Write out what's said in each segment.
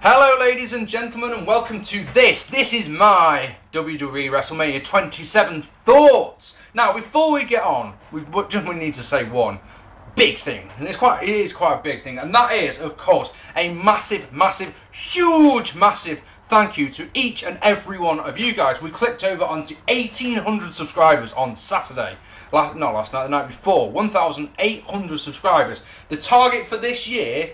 Hello ladies and gentlemen and welcome to this. This is my WWE WrestleMania 27 thoughts. Now before we get on, we need to say one big thing. And it is quite a big thing. And that is, of course, a massive, huge thank you to each and every one of you guys. We clicked over onto 1,800 subscribers on Saturday. Not last night, the night before. 1,800 subscribers. The target for this year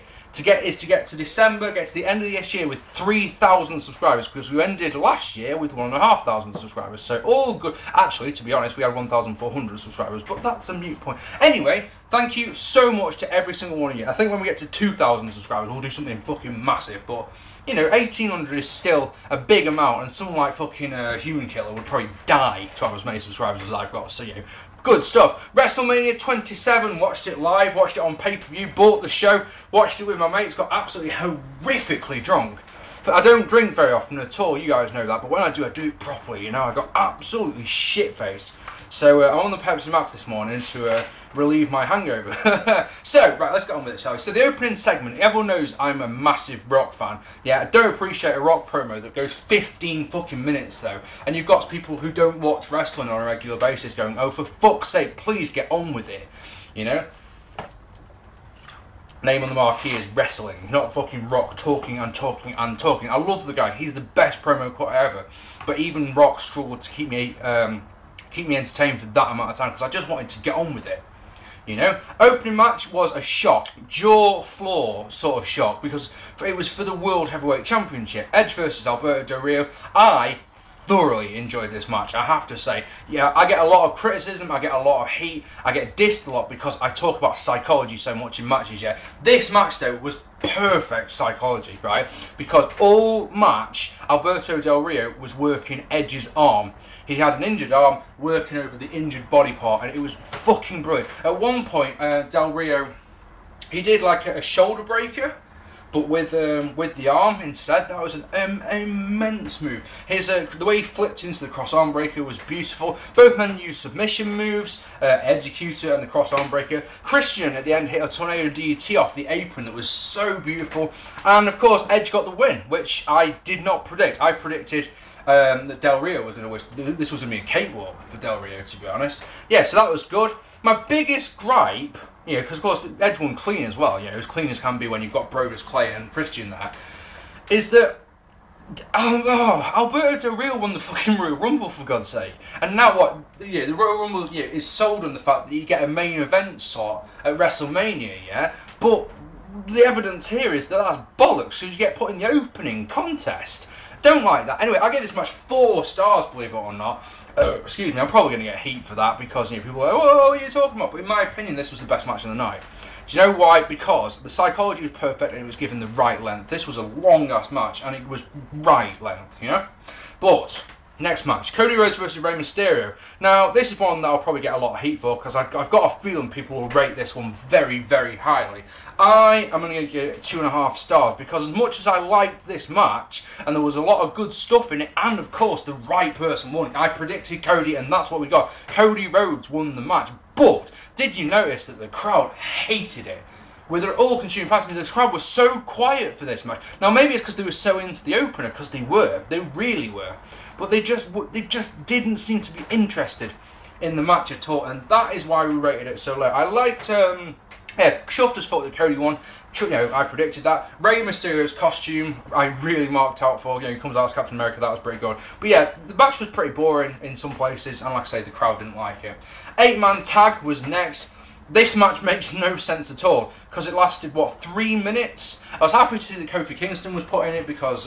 is to get to December, get to the end of this year with 3,000 subscribers, because we ended last year with 1,500 subscribers. So all good. Actually, to be honest, we had 1,400 subscribers, but that's a moot point. Anyway, thank you so much to every single one of you. I think when we get to 2,000 subscribers, we'll do something fucking massive, but you know, 1,800 is still a big amount, and someone like fucking Human Killer would probably die to have as many subscribers as I've got, so you know, good stuff. WrestleMania 27, watched it live, watched it on pay-per-view, bought the show, watched it with my mates, got absolutely horrifically drunk. I don't drink very often at all, you guys know that, but when I do it properly, you know, I got absolutely shit-faced. So I'm on the Pepsi Max this morning to relieve my hangover. So, right, let's get on with it, shall we? So the opening segment, everyone knows I'm a massive Rock fan. Yeah, I don't appreciate a Rock promo that goes 15 fucking minutes though. And you've got people who don't watch wrestling on a regular basis going, oh, for fuck's sake, please get on with it. You know? Name on the marquee is wrestling, not fucking Rock talking and talking and talking. I love the guy, he's the best promo cutter ever. But even Rock struggled to keep me entertained for that amount of time, because I just wanted to get on with it. You know, opening match was a shock, jaw floor sort of shock, because it was for the World Heavyweight Championship. Edge versus Alberto Del Rio. I thoroughly enjoyed this match, I have to say. Yeah, I get a lot of criticism, I get a lot of heat, I get dissed a lot because I talk about psychology so much in matches. Yeah, this match though was perfect psychology, right? Because all match, Alberto Del Rio was working Edge's arm. He had an injured arm working over the injured body part, and it was fucking brilliant. At one point, Del Rio, he did like a shoulder breaker, but with the arm instead. That was an immense move. The way he flipped into the cross arm breaker was beautiful. Both men used submission moves, Executor and the cross arm breaker. Christian at the end hit a tornado DDT off the apron that was so beautiful. And of course, Edge got the win, which I did not predict. I predicted that Del Rio was going to win. This was going to be a cakewalk for Del Rio, to be honest. Yeah, so that was good. My biggest gripe, you know, because of course Edge won clean as well, you know, as clean as can be when you've got Brodus Clay and Christian there, is that Alberto Del Rio won the fucking Royal Rumble, for God's sake. And now what? Yeah, the Royal Rumble, yeah, is sold on the fact that you get a main event slot at WrestleMania, yeah, but the evidence here is that that's bollocks, because you get put in the opening contest. Don't like that. Anyway, I gave this match 4 stars, believe it or not. Excuse me, I'm probably going to get heat for that, because, you know, people are like, oh, what are you talking about? But in my opinion, this was the best match of the night. Do you know why? Because the psychology was perfect and it was given the right length. This was a long-ass match and it was right length, you know? But next match, Cody Rhodes versus Rey Mysterio. Now, this is one that I'll probably get a lot of heat for, because I've got a feeling people will rate this one very, very highly. I am going to give it 2.5 stars, because as much as I liked this match, and there was a lot of good stuff in it, and of course the right person won it. I predicted Cody, and that's what we got. Cody Rhodes won the match. But did you notice that the crowd hated it? With their all-consuming passion, the crowd was so quiet for this match. Now maybe it's because they were so into the opener, because they really were. But they just didn't seem to be interested in the match at all, and that is why we rated it so low. I liked, yeah, chuffed as fuck that Cody won. You know, I predicted that. Rey Mysterio's costume, I really marked out for. You know, he comes out as Captain America, that was pretty good. But yeah, the match was pretty boring in some places, and like I say, the crowd didn't like it. 8-man tag was next. This match makes no sense at all, because it lasted, what, 3 minutes? I was happy to see that Kofi Kingston was put in it, because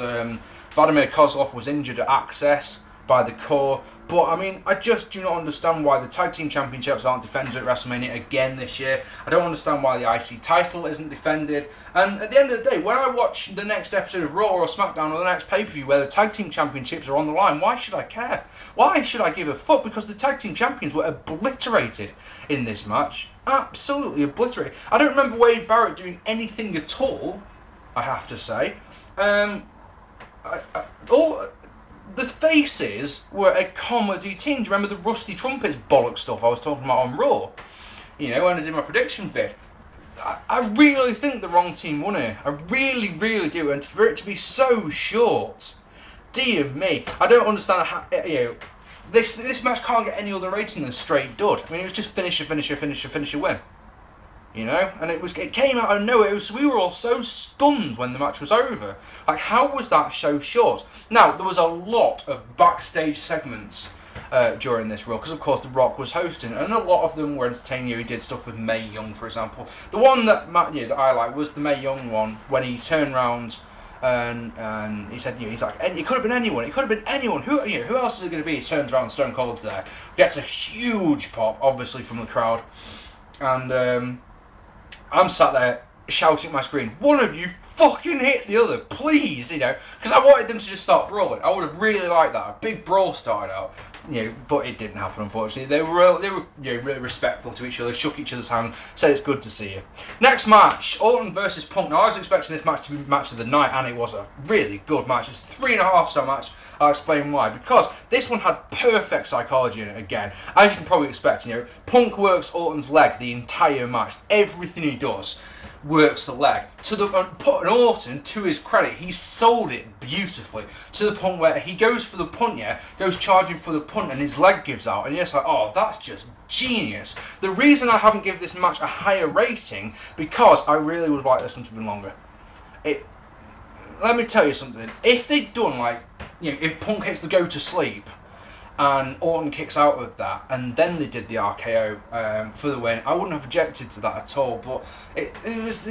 Vladimir Kozlov was injured at Access by the Corre. But, I mean, I just do not understand why the Tag Team Championships aren't defended at WrestleMania again this year. I don't understand why the IC title isn't defended. And at the end of the day, when I watch the next episode of Raw or SmackDown or the next pay-per-view where the Tag Team Championships are on the line, why should I care? Why should I give a fuck? Because the Tag Team Champions were obliterated in this match. Absolutely obliterated. I don't remember Wade Barrett doing anything at all, I have to say. The faces were a comedy team. Do you remember the Rusty Trumpets bollock stuff I was talking about on Raw? You know, when I did my prediction vid. I really think the wrong team won here. I really, really do. And for it to be so short, dear me, I don't understand how, you know, this match can't get any other rating than straight dud. I mean, it was just finisher, win. You know, and it came out of nowhere. We were all so stunned when the match was over. Like, how was that so short? Now, there was a lot of backstage segments during this run, because of course The Rock was hosting, and a lot of them were entertaining. He did stuff with Mae Young, for example. The one that that I like was the Mae Young one, when he turned around and he said, you know, he's like, it could have been anyone. It could have been anyone. Who else is it going to be? He turns around, Stone Cold's there, gets a huge pop, obviously from the crowd, and I'm sat there shouting at my screen, one of you fucking hit the other, please, you know, because I wanted them to just start brawling. I would have really liked that. A big brawl started out, you know, but it didn't happen, unfortunately. They were you know, really respectful to each other, shook each other's hand, said it's good to see you. Next match, Orton versus Punk. Now, I was expecting this match to be match of the night, and it was a really good match. It's a 3.5-star match. I'll explain why. Because this one had perfect psychology in it again. As you can probably expect, you know, Punk works Orton's leg the entire match. Everything he does works the leg. And Orton, to his credit, he sold it beautifully, to the point where he goes for the punt, yeah, goes charging for the punt, and his leg gives out, and you're just like, oh, that's just genius. The reason I haven't given this match a higher rating, because I really would like this one to be longer. Let me tell you something. If they'd done, like, you know, if Punk hits the go to sleep and Orton kicks out of that, and then they did the RKO for the win, I wouldn't have objected to that at all, but it was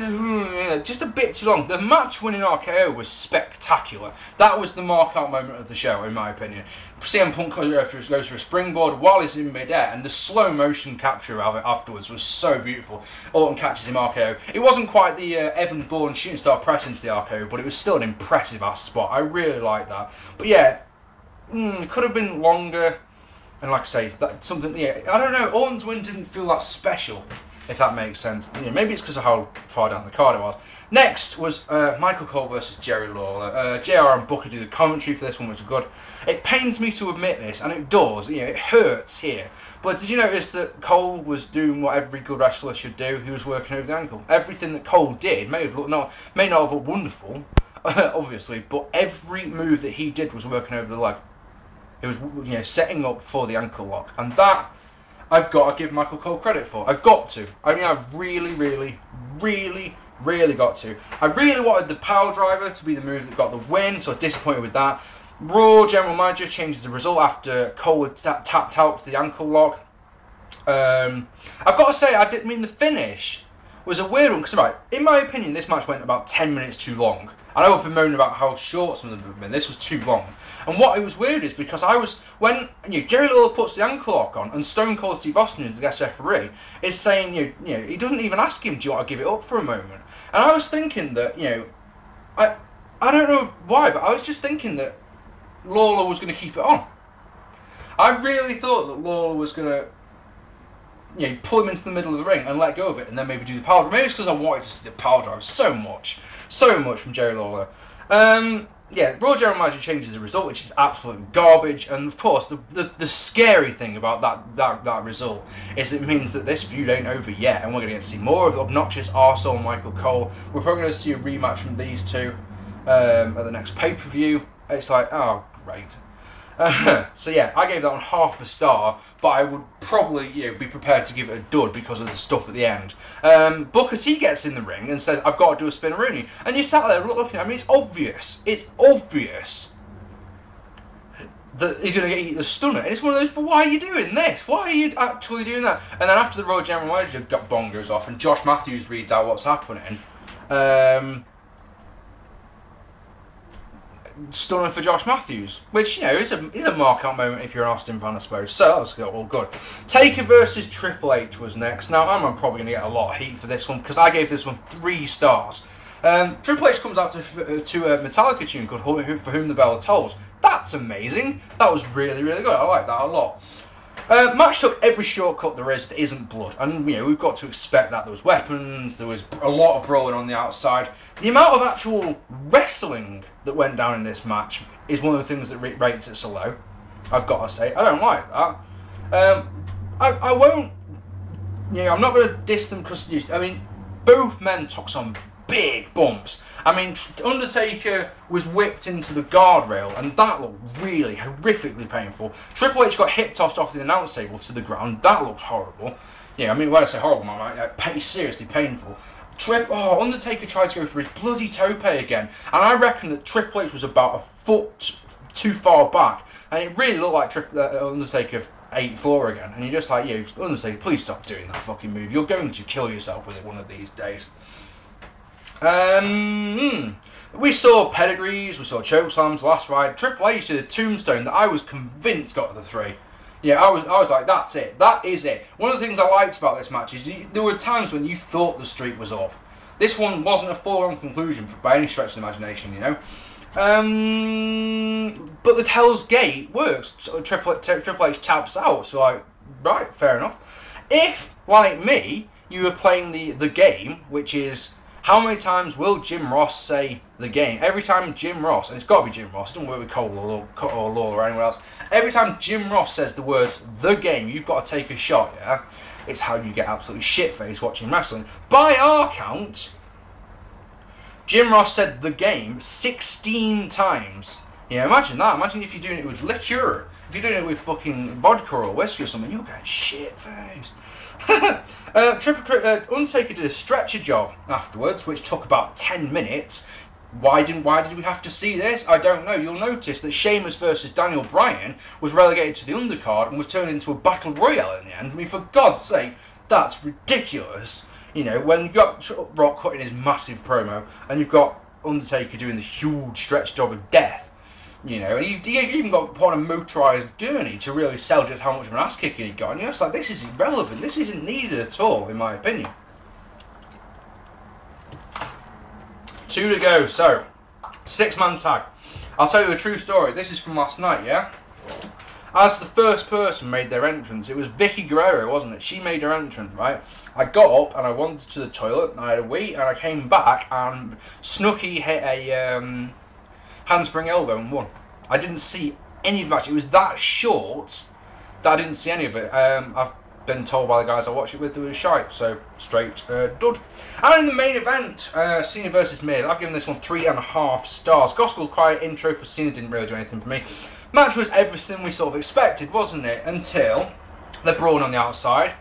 just a bit too long. The match-winning RKO was spectacular. That was the mark-out moment of the show, in my opinion. CM Punk goes for a springboard while he's in mid-air, and the slow-motion capture of it afterwards was so beautiful. Orton catches him RKO. It wasn't quite the Evan Bourne shooting star press into the RKO, but it was still an impressive-ass spot. I really like that. But yeah, it could have been longer, and like I say, that something. Yeah, I don't know. Orton's win didn't feel that special, if that makes sense. Yeah, maybe it's because of how far down the card it was. Next was Michael Cole versus Jerry Lawler. JR and Booker do the commentary for this one, which was good. It pains me to admit this, and it does. You know, it hurts here. But did you notice that Cole was doing what every good wrestler should do? He was working over the ankle. Everything that Cole did may not have looked wonderful, obviously, but every move that he did was working over the leg. It was, you know, setting up for the ankle lock, and that I've got to give Michael Cole credit for. I've got to. I mean, I've really got to. I really wanted the power driver to be the move that got the win, so I was disappointed with that. Raw General Manager changes the result after Cole had tapped out to the ankle lock. I've got to say, I didn't mean the finish was a weird one, because, right, in my opinion, this match went about 10 minutes too long. I know I've been moaning about how short some of them have been. This was too long. And what it was weird is because when Jerry Lawler puts the ankle lock on, and Stone Cold Steve Austin, who's the guest referee, is saying, you know, he doesn't even ask him, do you want to give it up for a moment? And I was thinking that, you know, I don't know why, but I was just thinking that Lawler was going to keep it on. I really thought that Lawler was going to, you know, pull him into the middle of the ring and let go of it, and then maybe do the power drive. Maybe it's because I wanted to see the power drive so much from Jerry Lawler. Yeah, Raw General Manager changes the result, which is absolute garbage. And of course, the scary thing about that result is it means that this feud ain't over yet, and we're going to get to see more of obnoxious arsehole Michael Cole. We're probably going to see a rematch from these two at the next pay-per-view. It's like, oh, great. So yeah, I gave that one half a star, but I would probably, you know, be prepared to give it a dud because of the stuff at the end. Booker T gets in the ring and says, I've got to do a spin-a-rooney. And you sat there looking at me, it's obvious that he's going to get the stunner. And it's one of those, but why are you doing this? Why are you actually doing that? And then after the Raw General Manager bomb goes off and Josh Matthews reads out what's happening, stunner for Josh Matthews, which, you know, is a mark-out moment if you're an Austin fan, I suppose. So that was all good. Taker versus Triple H was next. Now, I'm probably going to get a lot of heat for this one because I gave this one 3 stars. Triple H comes out to a Metallica tune called For Whom the Bell Tolls. That's amazing. That was really, really good. I like that a lot. Match took every shortcut there is that isn't blood, and you know we've got to expect that. There was weapons, there was a lot of brawling on the outside. The amount of actual wrestling that went down in this match is one of the things that rates it so low. I've got to say, I don't like that. I won't, you know, I'm not going to diss them because, I mean, both men took some big bumps. I mean, Undertaker was whipped into the guardrail, and that looked really horrifically painful. Triple H got hip tossed off the announce table to the ground. That looked horrible. Yeah, I mean, when I say horrible, man, like, seriously painful. Undertaker tried to go for his bloody tope again, and I reckon that Triple H was about a foot too far back, and it really looked like Undertaker ate floor again. And you're just like, yo, Undertaker, please stop doing that fucking move. You're going to kill yourself with it one of these days. We saw pedigrees, we saw chokeslams, last ride. Triple H did a tombstone that I was convinced got the 3. Yeah, I was like, that's it. That is it. One of the things I liked about this match is there were times when you thought the streak was up. This one wasn't a foregone conclusion by any stretch of the imagination, you know. But the Hell's Gate works. Triple H taps out. So like, right, fair enough. If, like me, you were playing the game, which is, how many times will Jim Ross say the game? Every time Jim Ross, and it's got to be Jim Ross, it doesn't work with Cole or Lawler or anyone else. Every time Jim Ross says the words, the game, you've got to take a shot, yeah? It's how you get absolutely shit-faced watching wrestling. By our count, Jim Ross said the game 16 times. Yeah, imagine that. Imagine if you're doing it with liqueur. If you're doing it with fucking vodka or whiskey or something, you'll get shit-faced. Undertaker did a stretcher job afterwards, which took about 10 minutes. Why did we have to see this? I don't know. You'll notice that Sheamus versus Daniel Bryan was relegated to the undercard and was turned into a battle royale in the end. I mean, for God's sake, that's ridiculous. You know, when you've got Rock cutting his massive promo and you've got Undertaker doing the huge stretch job of death. You know, and he even got put on a motorised gurney to really sell just how much of an ass kicking he got. And you're just like, this is irrelevant. This isn't needed at all, in my opinion. 2 to go. So, 6-man tag. I'll tell you a true story. This is from last night, yeah? As the first person made their entrance, it was Vicky Guerrero, wasn't it? She made her entrance, right? I got up and I wandered to the toilet, and I had a wee, and I came back, and Snooki hit a handspring elbow and won. I didn't see any of the match. It was that short that I didn't see any of it. I've been told by the guys I watched it with, it was shite, so straight dud. And in the main event, Cena vs Miz, I've given this one 3.5 stars. Gospel Choir intro for Cena didn't really do anything for me. Match was everything we sort of expected, wasn't it? Until they're brawling on the outside.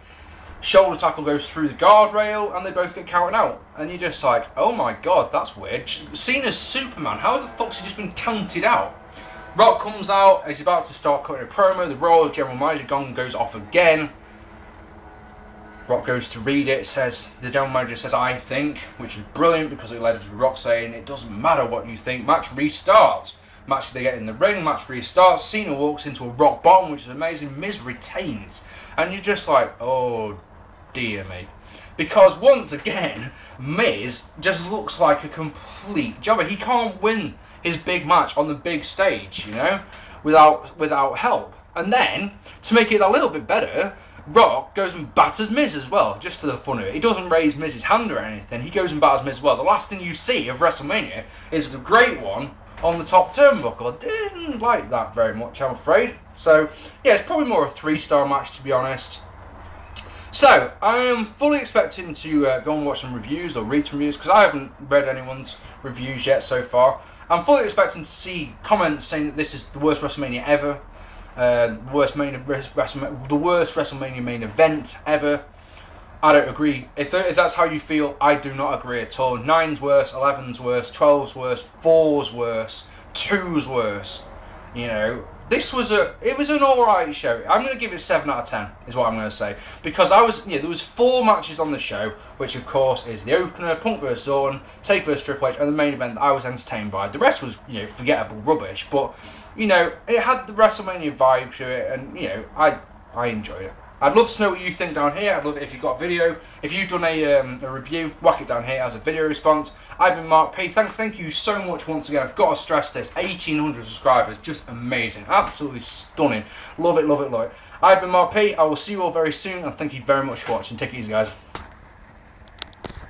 Shoulder tackle goes through the guardrail and they both get counted out. And you're just like, oh my god, that's weird. Cena's Superman, how the fuck's he just been counted out? Rock comes out, he's about to start cutting a promo, the Royal General Manager gong goes off again. Rock goes to read it, says, the General Manager says, I think, which is brilliant because it led to Rock saying, it doesn't matter what you think, match restarts. Match, they get in the ring, match restarts, Cena walks into a rock bottom, which is amazing, Miz retains. And you're just like, oh dear me. Because once again, Miz just looks like a complete jobber. He can't win his big match on the big stage, you know, without help. And then, to make it a little bit better, Rock goes and batters Miz as well, just for the fun of it. He doesn't raise Miz's hand or anything, he goes and batters Miz as well. The last thing you see of WrestleMania is the great one on the top turnbuckle. I didn't like that very much, I'm afraid. So, yeah, it's probably more a 3-star match, to be honest. So, I am fully expecting to go and watch some reviews or read some reviews, because I haven't read anyone's reviews yet so far. I'm fully expecting to see comments saying that this is the worst WrestleMania ever, the worst WrestleMania main event ever. I don't agree. If that's how you feel, I do not agree at all. 9's worse, 11's worse, 12's worse, 4's worse, 2's worse. You know, it was an alright show. I'm going to give it 7 out of 10, is what I'm going to say. Because there was 4 matches on the show, which of course is the opener, Punk vs Orton, Taker vs Triple H, and the main event that I was entertained by. The rest was, you know, forgettable rubbish, but, you know, it had the WrestleMania vibe to it, and, you know, I enjoyed it. I'd love to know what you think down here. I'd love it if you've got a video. If you've done a review, whack it down here as a video response. I've been Mark P. Thank you so much once again. I've got to stress this. 1,800 subscribers. Just amazing. Absolutely stunning. Love it, love it, love it. I've been Mark P. I will see you all very soon, and thank you very much for watching. Take it easy, guys.